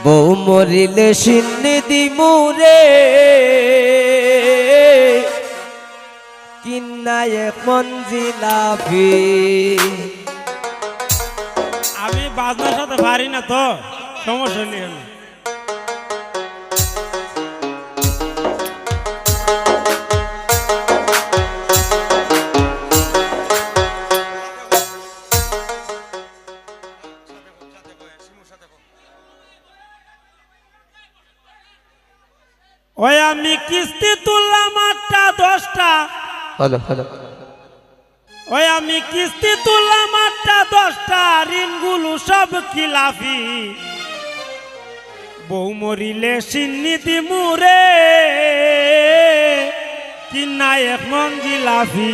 বউ মরিলে সিন্নি দিমুরে কিন্নায় মঞ্জিলাফি। আমি বাজনার সাথে পারি না তো, সমস্যা নেই। ওই আমি কিস্তি তুললাম 8টা 10টা। হলো হলো। ওই আমি কিস্তি তুললাম 8টা 10টা, ঋণগুলো সব খিলাফি। বউ মরিলে সিন্নি দিমুরে কিন্নায় মঞ্জিলাফি।